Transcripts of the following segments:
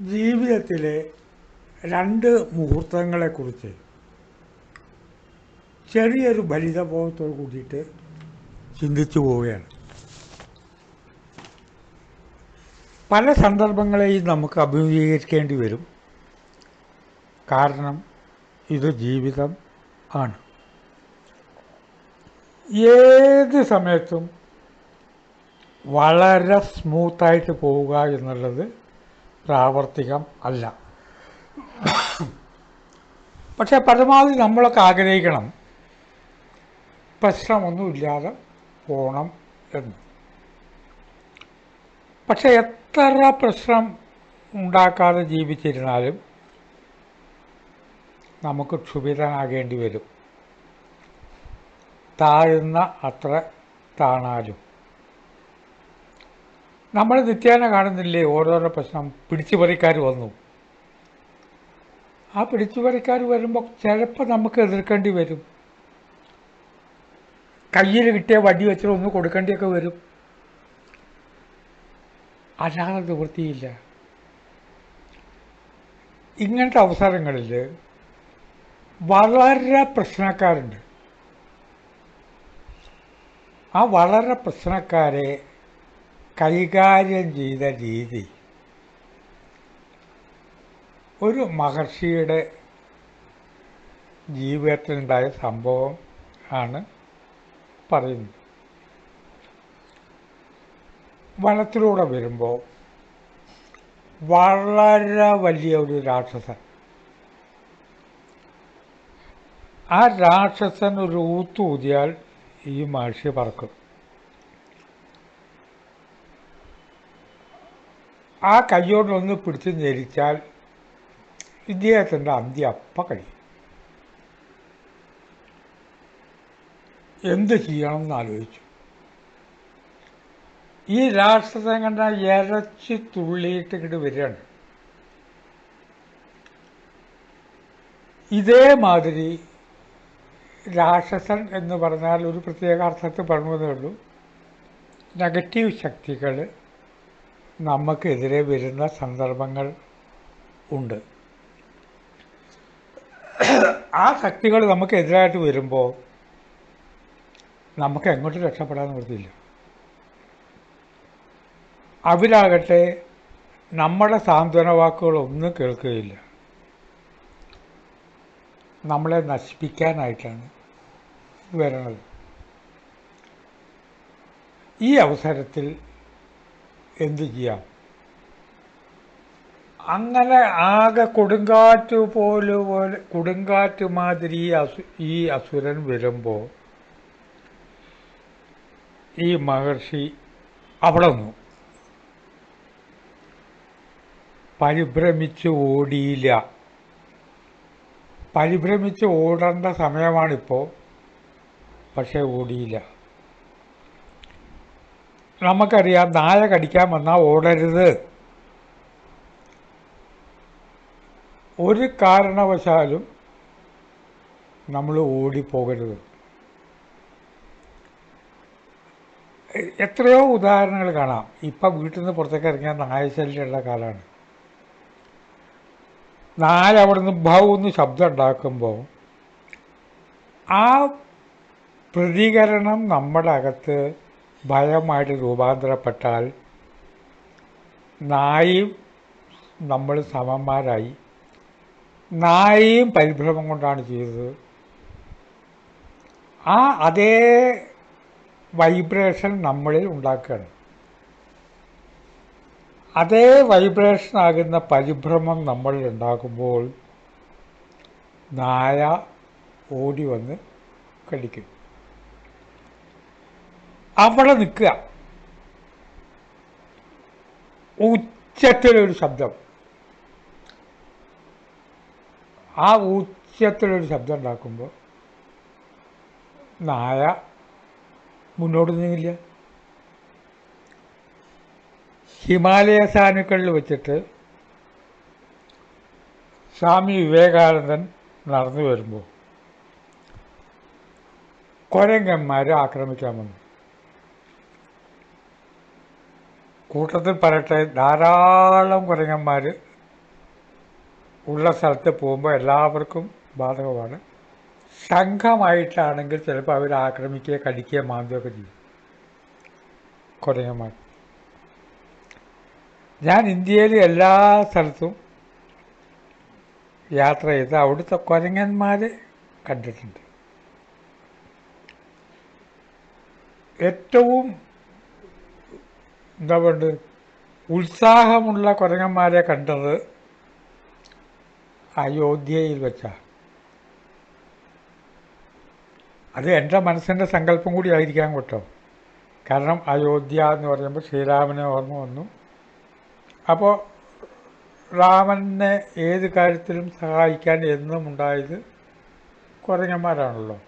ജീവിതത്തിലെ രണ്ട് മുഹൂർത്തങ്ങളെക്കുറിച്ച് ചെറിയൊരു ഫലിതബോധത്തോട് കൂടിയിട്ട് ചിന്തിച്ചു പോവുകയാണ്. പല സന്ദർഭങ്ങളെയും നമുക്ക് അഭിമുഖീകരിക്കേണ്ടി വരും. കാരണം ഇത് ജീവിതം ആണ്. ഏത് സമയത്തും വളരെ സ്മൂത്തായിട്ട് പോവുക എന്നുള്ളത് പ്രാവർത്തികം അല്ല. പക്ഷെ പരമാവധി നമ്മളൊക്കെ ആഗ്രഹിക്കണം പ്രശ്നമൊന്നുമില്ലാതെ പോകണം എന്ന്. പക്ഷെ എത്ര പ്രശ്നം ഉണ്ടാക്കാതെ ജീവിച്ചിരുന്നാലും നമുക്ക് ക്ഷുഭിതനാകേണ്ടി വരും. താഴുന്ന അത്ര താണാലും നമ്മൾ നിത്യേന കാണുന്നില്ലേ ഓരോരോ പ്രശ്നം. പിടിച്ചുപറിക്കാർ വന്നു. ആ പിടിച്ചുപറിക്കാർ വരുമ്പോൾ ചിലപ്പോൾ നമുക്ക് എതിർക്കേണ്ടി വരും. കയ്യിൽ കിട്ടിയ വടി വെച്ചിട്ട് ഒന്ന് കൊടുക്കേണ്ടിയൊക്കെ വരും. അല്ലാതെ നിവൃത്തിയില്ല. ഇങ്ങനത്തെ അവസരങ്ങളിൽ വളരെ പ്രശ്നക്കാരുണ്ട്. ആ വളരെ പ്രശ്നക്കാരെ കൈകാര്യം ചെയ്ത രീതി ഒരു മഹർഷിയുടെ ജീവിതത്തിലുണ്ടായ സംഭവം ആണ് പറയുന്നത്. വനത്തിലൂടെ വരുമ്പോൾ വളരെ വലിയ ഒരു രാക്ഷസൻ, ആ രാക്ഷസൻ ഒരു ഊത്തൂതിയാൽ ഈ മഹർഷി പറക്കും. ആ കയ്യോടൊന്ന് പിടിച്ച് ഞെരിച്ചാൽ ഇദ്ദേഹത്തിൻ്റെ അന്ത്യം അപ്പം കഴിയും. എന്ത് ചെയ്യണം എന്നാലോചിച്ചു. ഈ രാക്ഷസൻ കണ്ട ഇരച്ച് തുള്ളിയിട്ട് ഇങ്ങോട്ട് വരികയാണ്. ഇതേമാതിരി രാക്ഷസൻ എന്ന് പറഞ്ഞാൽ ഒരു പ്രത്യേക അർത്ഥത്തിൽ പറഞ്ഞതേ ഉള്ളൂ. നെഗറ്റീവ് ശക്തികൾ നമുക്കെതിരെ വരുന്ന സന്ദർഭങ്ങൾ ഉണ്ട്. ആ ശക്തികൾ നമുക്കെതിരായിട്ട് വരുമ്പോൾ നമുക്ക് എങ്ങോട്ടും രക്ഷപ്പെടാൻ നിർത്തിയില്ല. അവരാകട്ടെ നമ്മുടെ സാന്ത്വന വാക്കുകളൊന്നും കേൾക്കുകയില്ല. നമ്മളെ നശിപ്പിക്കാനായിട്ടാണ് വരുന്നത്. ഈ അവസരത്തിൽ എന്തു ചെയ്യാം? അങ്ങനെ ആകെ കൊടുങ്കാറ്റ് പോലെ കൊടുങ്കാറ്റ് മാതിരി ഈ അസുരൻ വരുമ്പോൾ ഈ മഹർഷി അവിടെ നിന്നു. പരിഭ്രമിച്ച് ഓടിയില്ല. പരിഭ്രമിച്ച് ഓടേണ്ട സമയമാണിപ്പോൾ. പക്ഷേ ഓടിയില്ല. നമുക്കറിയാം, നായ കടിക്കാൻ വന്നാൽ ഓടരുത്. ഒരു കാരണവശാലും നമ്മൾ ഓടിപ്പോകരുത്. എത്രയോ ഉദാഹരണങ്ങൾ കാണാം. ഇപ്പം വീട്ടിൽ നിന്ന് പുറത്തേക്ക് ഇറങ്ങിയാൽ നായശല്യമുള്ള കാലമാണ്. നായ അവിടെ നിന്ന് ഭൗന്ന് ശബ്ദം ഉണ്ടാക്കുമ്പോൾ ആ പ്രതികരണം നമ്മുടെ അകത്ത് ഭയമായിട്ട് രൂപാന്തരപ്പെട്ടാൽ നായയും നമ്മൾ സമന്മാരായി. നായയും പരിഭ്രമം കൊണ്ടാണ് ചെയ്തത്. ആ അതേ വൈബ്രേഷൻ നമ്മളിൽ ഉണ്ടാക്കുകയാണ്. അതേ വൈബ്രേഷനാകുന്ന പരിഭ്രമം നമ്മളിൽ ഉണ്ടാക്കുമ്പോൾ നായ ഓടി വന്ന് കടിക്കും. അവിടെ നിൽക്കുക. ഉച്ചത്തിലൊരു ശബ്ദം. ആ ഉച്ചത്തിലൊരു ശബ്ദം ഉണ്ടാക്കുമ്പോൾ നായ മുന്നോട്ട് നീങ്ങില്ല. ഹിമാലയ സാനുക്കളിൽ വെച്ചിട്ട് സ്വാമി വിവേകാനന്ദൻ നടന്നു വരുമ്പോൾ കുരങ്ങന്മാർ ആക്രമിക്കാൻ വന്നു. കൂട്ടത്തിൽ പറയട്ടെ, ധാരാളം കുരങ്ങന്മാർ ഉള്ള സ്ഥലത്ത് പോകുമ്പോൾ എല്ലാവർക്കും ബാധകമാണ്. സംഘമായിട്ടാണെങ്കിൽ ചിലപ്പോൾ അവർ ആക്രമിക്കുകയോ കടിക്കുകയോ മാന്തുകയൊക്കെ ചെയ്യും കുരങ്ങന്മാർ. ഞാൻ ഇന്ത്യയിൽ എല്ലാ സ്ഥലത്തും യാത്ര ചെയ്ത് അവിടുത്തെ കുരങ്ങന്മാരെ കണ്ടിട്ടുണ്ട്. ഏറ്റവും എന്താ പറയുക ഉത്സാഹമുള്ള കുരങ്ങന്മാരെ കണ്ടത് അയോധ്യയിൽ വെച്ചാണ്. അത് എൻ്റെ മനസ്സിൻ്റെ സങ്കല്പം കൂടി ആയിരിക്കാൻ കേട്ടോ. കാരണം അയോധ്യ എന്ന് പറയുമ്പോൾ ശ്രീരാമനെ ഓർമ്മ വന്നു. അപ്പോൾ രാമനെ ഏത് കാര്യത്തിലും സഹായിക്കാൻ എന്നും ഉണ്ടായത് കുരങ്ങന്മാരാണല്ലോ.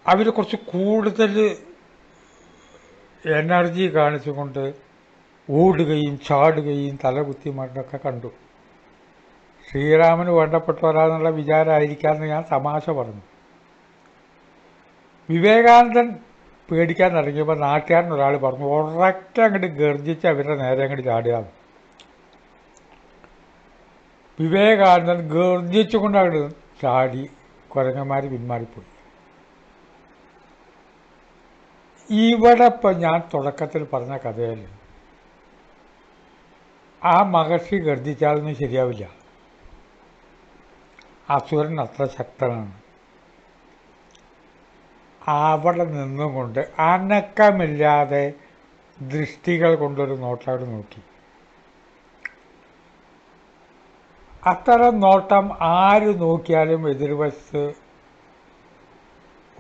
അവർ കുറച്ച് കൂടുതൽ എനർജി കാണിച്ചുകൊണ്ട് ഓടുകയും ചാടുകയും തലകുത്തി മണ്ണൊക്കെ കണ്ടു. ശ്രീരാമന് വേണ്ടപ്പെട്ടവരാന്നുള്ള വിചാരമായിരിക്കാമെന്ന് ഞാൻ തമാശ പറഞ്ഞു. വിവേകാനന്ദൻ പേടിക്കാൻ ഇറങ്ങിയപ്പോൾ നാട്ടുകാരൻ ഒരാൾ പറഞ്ഞു, ഉറക്കെ അങ്ങോട്ട് ഗർജിച്ച് അവരുടെ നേരെ അങ്ങോട്ട് ചാടുകയാണ്. വിവേകാനന്ദൻ ഗർജിച്ചുകൊണ്ട് അങ്ങോട്ട് ചാടി കുരങ്ങന്മാർ പിന്മാറിപ്പോയി. ഇവിടെ ഇപ്പം ഞാൻ തുടക്കത്തിൽ പറഞ്ഞ കഥയല്ലേ, ആ മഹർഷി ഗർജിച്ചാലൊന്നും ശരിയാവില്ല. അസുരൻ അത്ര ശക്തനാണ്. അവിടെ നിന്നും കൊണ്ട് അനക്കമില്ലാതെ ദൃഷ്ടികൾ കൊണ്ടൊരു നോട്ടം നോക്കി. അത്തരം നോട്ടം ആര് നോക്കിയാലും എതിർവശത്ത്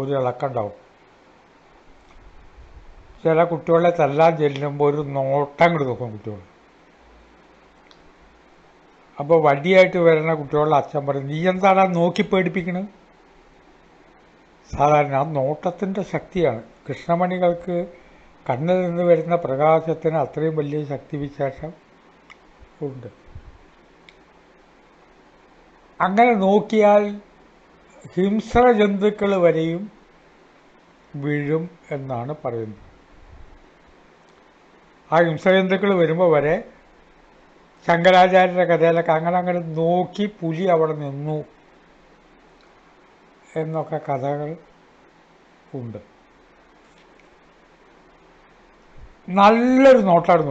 ഒരു ഇളക്കമുണ്ടാവും. ചില കുട്ടികളെ തല്ലാൻ ചെല്ലുമ്പോൾ ഒരു നോട്ടം കൂടി നോക്കും കുട്ടികൾ. അപ്പോൾ വടിയായിട്ട് വരുന്ന കുട്ടികളുടെ അച്ഛൻ പറയും, നീ എന്താണ് നോക്കി പേടിപ്പിക്കണത്? സാധാരണ ആ നോട്ടത്തിൻ്റെ ശക്തിയാണ്. കൃഷ്ണമണികൾക്ക് കണ്ണിൽ നിന്ന് വരുന്ന പ്രകാശത്തിന് അത്രയും വലിയ ശക്തിവിശേഷം ഉണ്ട്. അങ്ങനെ നോക്കിയാൽ ഹിംസ്ര ജന്തുക്കൾ വരെയും വീഴും എന്നാണ് പറയുന്നത്. ആ ഹിംസ്രജന്തുക്കൾ വരുമ്പോൾ വരെ ശങ്കരാചാര്യരുടെ കഥയിലൊക്കെ അങ്ങനെ നോക്കി പുലി അവിടെ നിന്നു എന്നൊക്കെ കഥകൾ ഉണ്ട്. നല്ലൊരു നോട്ടാട്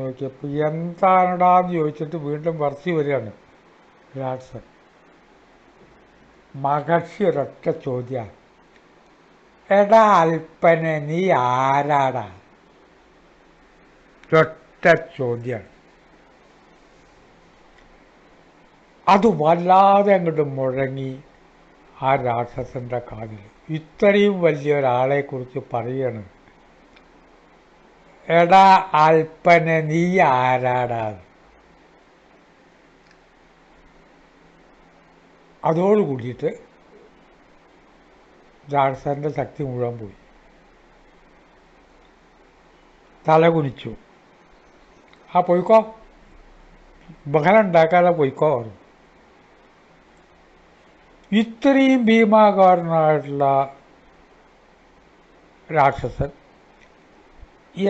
നോക്കിയപ്പോൾ എന്താണടാന്ന് ചോദിച്ചിട്ട് വീണ്ടും വർത്തി വരികയാണ് രാജൻ. മഹർഷി ഒരൊറ്റ ചോദ്യമാണ്, എടാ അൽപ്പനെ നീ ആരാടാ? ഒറ്റ ചോദ്യമാണ്. അത് വല്ലാതെ അങ്ങോട്ട് മുഴങ്ങി ആ രാക്ഷസന്റെ കാതിൽ. ഇത്രയും വലിയൊരാളെക്കുറിച്ച് പറയാണ്, എടാ അൽപ്പനെ നീ ആരാടാ? അതോടുകൂടിയിട്ട് രാക്ഷസന്റെ ശക്തി മുഴുവൻ പോയി. തല കുനിച്ചു. ആ പോയിക്കോ, ബഹളം ഉണ്ടാക്കാതെ പോയിക്കോ. ഇത്രയും ഭീമാകാരനായിട്ടുള്ള രാക്ഷസൻ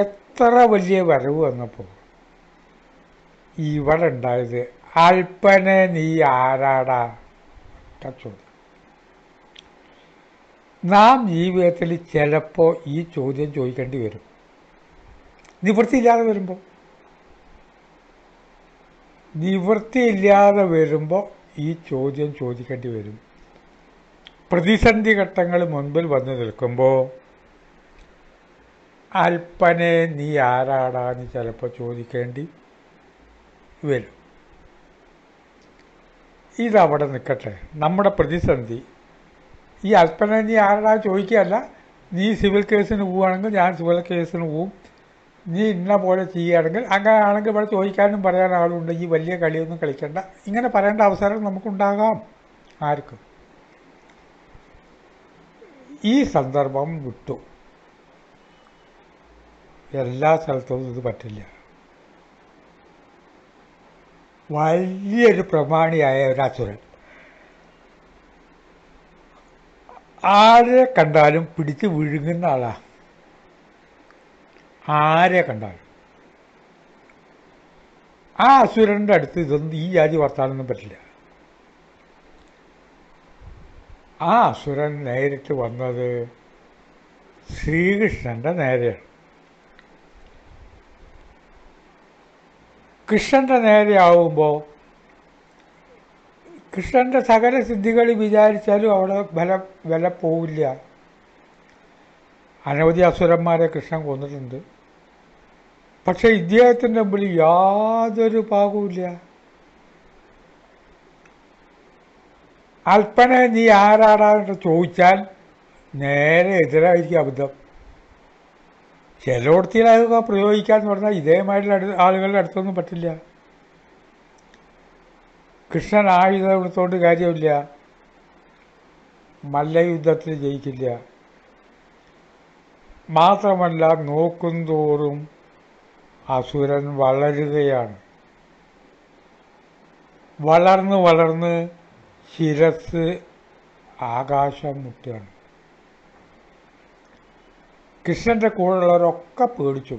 എത്ര വലിയ വരവ് വന്നപ്പോൾ ഇവിടെ ഉണ്ടായത്, അൽപ്പനെ നീ ആരാടാ? ചോദ്യം. നാം ജീവിതത്തിൽ ചിലപ്പോൾ ഈ ചോദ്യം ചോദിക്കേണ്ടി വരും. നിവൃത്തിയില്ലാതെ വരുമ്പോൾ ഈ ചോദ്യം ചോദിക്കേണ്ടി വരും. പ്രതിസന്ധി ഘട്ടങ്ങൾ മുൻപിൽ വന്നു നിൽക്കുമ്പോൾ അൽപ്പനെ നീ ആരാടാന്ന് ചിലപ്പോൾ ചോദിക്കേണ്ടി വരും. ഇതവിടെ നിൽക്കട്ടെ. നമ്മുടെ പ്രതിസന്ധി ഈ അൽപ്പനെ നീ ആരാടാ ചോദിക്കുകയല്ല. നീ സിവിൽ കേസിന് പോവുകയാണെങ്കിൽ ഞാൻ സിവിൽ കേസിന് പോവും, നീ ഇന്ന പോലെ ചെയ്യുകയാണെങ്കിൽ അങ്ങനെയാണെങ്കിൽ ഇവിടെ ചോദിക്കാനും പറയാൻ ആളുണ്ട്. ഈ വലിയ കളിയൊന്നും കളിക്കണ്ട. ഇങ്ങനെ പറയേണ്ട അവസരം നമുക്കുണ്ടാകാം. ആർക്കും ഈ സന്ദർഭം വിട്ടു. എല്ലാ സ്ഥലത്തും ഇത് പറ്റില്ല. വലിയൊരു പ്രമാണിയായ ഒരു അസുരൻ ആരെ കണ്ടാലും പിടിച്ച് വിഴുങ്ങുന്ന ആളാ. ആരെ കണ്ടാലും ആ അസുരൻ്റെ അടുത്ത് ഇതൊന്നും ഈ ജാതി വർത്താനൊന്നും പറ്റില്ല. ആ അസുരൻ നേരിട്ട് വന്നത് ശ്രീകൃഷ്ണൻ്റെ നേരെയാണ്. കൃഷ്ണൻ്റെ നേരെ ആവുമ്പോൾ കൃഷ്ണൻ്റെ സകല സിദ്ധികൾ വിചാരിച്ചാലും അവിടെ വില പോവില്ല. അനവധി അസുരന്മാരെ കൃഷ്ണൻ കൊന്നിട്ടുണ്ട്. പക്ഷെ ഇദ്ദേഹത്തിൻ്റെ മുമ്പിൽ യാതൊരു പാകവുമില്ല. അല്പനെ നീ ആരാടാന്ന് ചോദിച്ചാൽ നേരെ എതിരായിരിക്കും അബദ്ധം. ചിലയിടത്തിലതൊക്കെ പ്രയോഗിക്കാന്ന് പറഞ്ഞാൽ ഇതേമായിട്ടുള്ള ആളുകളുടെ അടുത്തൊന്നും പറ്റില്ല. കൃഷ്ണൻ ആയുധം എടുത്തുകൊണ്ട് കാര്യമില്ല, മല്ലയുദ്ധത്തിൽ ജയിക്കില്ല. മാത്രമല്ല നോക്കും തോറും അസുരൻ വളരുകയാണ്. വളർന്ന് വളർന്ന് ശിരസ് ആകാശം മുട്ടുകയാണ്. കൃഷ്ണൻ്റെ കൂടെയുള്ളവരൊക്കെ പേടിച്ചു.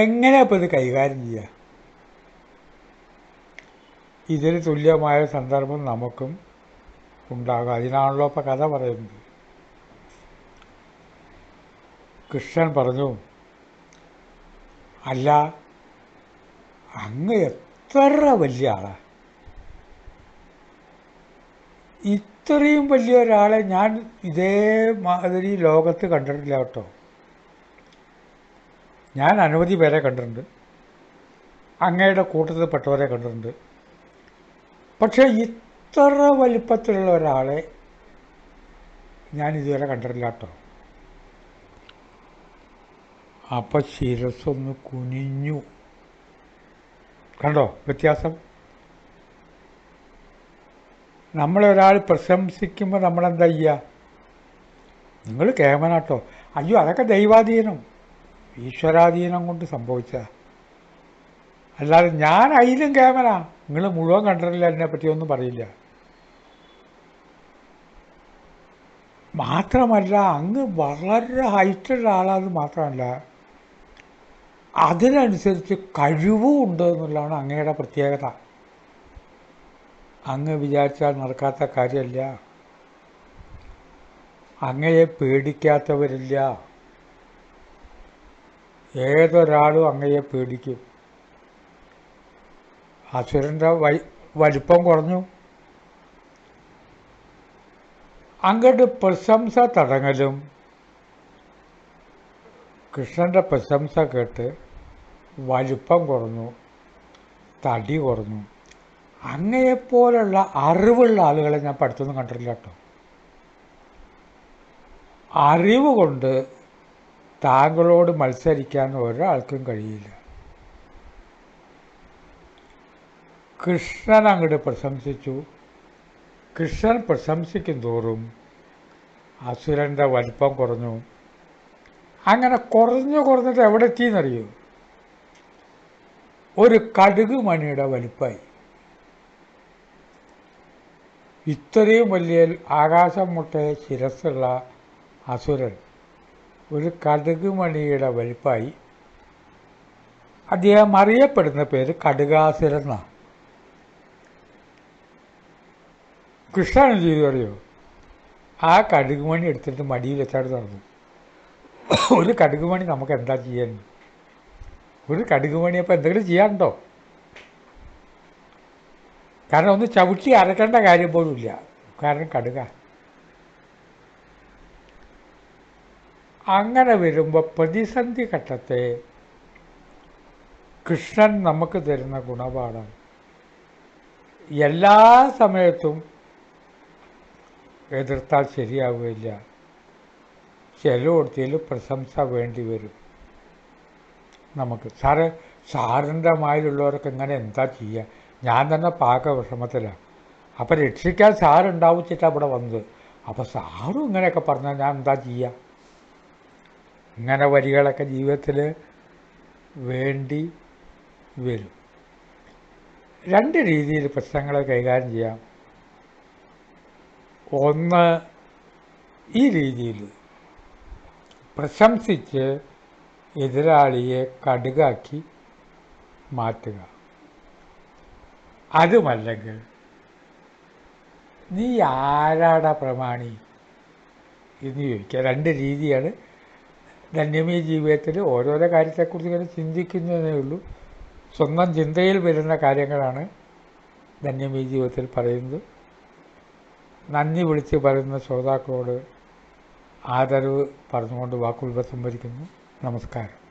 എങ്ങനെ ഇപ്പോൾ ഇത് കൈകാര്യം ചെയ്യുക? ഇതിന് തുല്യമായ സന്ദർഭം നമുക്കും ഉണ്ടാകും. അതിനാണല്ലോ ഇപ്പോൾ കഥ പറയുന്നത്. കൃഷ്ണൻ പറഞ്ഞു, അല്ല, അങ്ങ് എത്ര വലിയ ആളാണ്. ഇത്രയും വലിയ ഒരാളെ ഞാൻ ഇതേമാതിരി ലോകത്ത് കണ്ടിട്ടില്ല കേട്ടോ. ഞാൻ അനവധി പേരെ കണ്ടിട്ടുണ്ട്, അങ്ങയുടെ കൂട്ടത്തിൽ പെട്ടവരെ കണ്ടിട്ടുണ്ട്. പക്ഷേ ഇത്ര വലിപ്പത്തിലുള്ള ഒരാളെ ഞാൻ ഇതുവരെ കണ്ടിട്ടില്ല കേട്ടോ. അപ്പം ശിരസ്സൊന്ന് കുനിഞ്ഞു. കണ്ടോ വ്യത്യാസം? നമ്മളൊരാൾ പ്രശംസിക്കുമ്പോൾ നമ്മളെന്താ ചെയ്യുക? നിങ്ങൾ കേമനാട്ടോ, അയ്യോ അതൊക്കെ ദൈവാധീനം, ഈശ്വരാധീനം കൊണ്ട് സംഭവിച്ച, അല്ലാതെ ഞാൻ അതിലും കേമനാ, നിങ്ങൾ മുഴുവൻ കണ്ടിട്ടില്ല, എന്നെ പറ്റിയൊന്നും പറയില്ല. മാത്രമല്ല അങ്ങ് വളരെ ഹൈറ്റുള്ള ആളാന്ന് മാത്രമല്ല, അതിനനുസരിച്ച് കഴിവും ഉണ്ട് എന്നുള്ളതാണ് അങ്ങയുടെ പ്രത്യേകത. അങ്ങ് വിചാരിച്ചാൽ നടക്കാത്ത കാര്യമല്ല. അങ്ങയെ പേടിക്കാത്തവരില്ല. ഏതൊരാളും അങ്ങയെ പേടിക്കും. അസുരൻ്റെ വലിപ്പം കുറഞ്ഞു. അങ്ങയുടെ പ്രശംസ തടങ്ങലും കൃഷ്ണൻ്റെ പ്രശംസ കേട്ട് വലിപ്പം കുറഞ്ഞു, തടി കുറഞ്ഞു. അങ്ങയെപ്പോലുള്ള അറിവുള്ള ആളുകളെ ഞാൻ പഠിത്തൊന്നും കണ്ടിട്ടില്ല കേട്ടോ. അറിവ് കൊണ്ട് താങ്കളോട് മത്സരിക്കാൻ ഒരാൾക്കും കഴിയില്ല. കൃഷ്ണൻ അങ്ങോട്ട് പ്രശംസിച്ചു. കൃഷ്ണൻ പ്രശംസിക്കും തോറും അസുരൻ്റെ വലിപ്പം കുറഞ്ഞു. അങ്ങനെ കുറഞ്ഞിട്ട് എവിടെ എത്തിയെന്നറിയൂ? ഒരു കടുക് മണിയുടെ വലിപ്പമായി. ഇത്രയും വലിയ ആകാശം മുട്ടയെ ശിരസ്സുള്ള അസുരൻ ഒരു കടുക് മണിയുടെ വലിപ്പമായി. അദ്ദേഹം അറിയപ്പെടുന്ന പേര് കടുകാസുരൻ എന്നാണ്. കൃഷ്ണൻ എന്ത് ചെയ്തു അറിയോ? ആ കടുക് മണി എടുത്തിട്ട് മടിയിൽ വെച്ചാട് നടന്നു. ഒരു കടുക് മണി നമുക്ക് എന്താ ചെയ്യാൻ? ഒരു കടുക് മണി അപ്പോൾ എന്തെങ്കിലും ചെയ്യാനുണ്ടോ? കാരണം ഒന്ന് ചവിട്ടി അരക്കേണ്ട കാര്യം പോലും ഇല്ല, കാരണം കടുക. അങ്ങനെ വരുമ്പോൾ പ്രതിസന്ധി ഘട്ടത്തെ കൃഷ്ണൻ നമുക്ക് തരുന്ന ഗുണപാഠം, എല്ലാ സമയത്തും എതിർത്താൽ ശരിയാവുകയില്ല. ചിലയിടത്തിൽ പ്രശംസ വേണ്ടി വരും നമുക്ക്. സാറിൻ്റെ മായിലുള്ളവരൊക്കെ ഇങ്ങനെ എന്താ ചെയ്യുക? ഞാൻ തന്നെ പാക വിഷമത്തിലാണ്. അപ്പം രക്ഷിക്കാൻ സാറുണ്ടാവിച്ചിട്ടാണ് ഇവിടെ വന്നത്. അപ്പോൾ സാറും ഇങ്ങനെയൊക്കെ പറഞ്ഞാൽ ഞാൻ എന്താ ചെയ്യുക? ഇങ്ങനെ വരികളൊക്കെ ജീവിതത്തിൽ വേണ്ടി വരും. രണ്ട് രീതിയിൽ പ്രശ്നങ്ങളെ കൈകാര്യം ചെയ്യാം. ഒന്ന്, ഈ രീതിയിൽ പ്രശംസിച്ച് എതിരാളിയെ കടുകാക്കി മാറ്റുക. അതുമല്ലെങ്കിൽ നീ ആരാടാ പ്രമാണി എന്ന് ചോദിക്കുക. രണ്ട് രീതിയാണ് ധന്യമീ ജീവിതത്തിൽ ഓരോരോ കാര്യത്തെക്കുറിച്ച് ഇങ്ങനെ ചിന്തിക്കുന്നതേ ഉള്ളൂ. സ്വന്തം ചിന്തയിൽ വരുന്ന കാര്യങ്ങളാണ് ധന്യമീ ജീവിതത്തിൽ പറയുന്നത്. നന്ദി വിളിച്ച് പറയുന്ന ശ്രോതാക്കളോട് ആദരവ് പറഞ്ഞുകൊണ്ട് വാക്കുകൾ സംഭരിക്കുന്നു. നമസ്കാരം.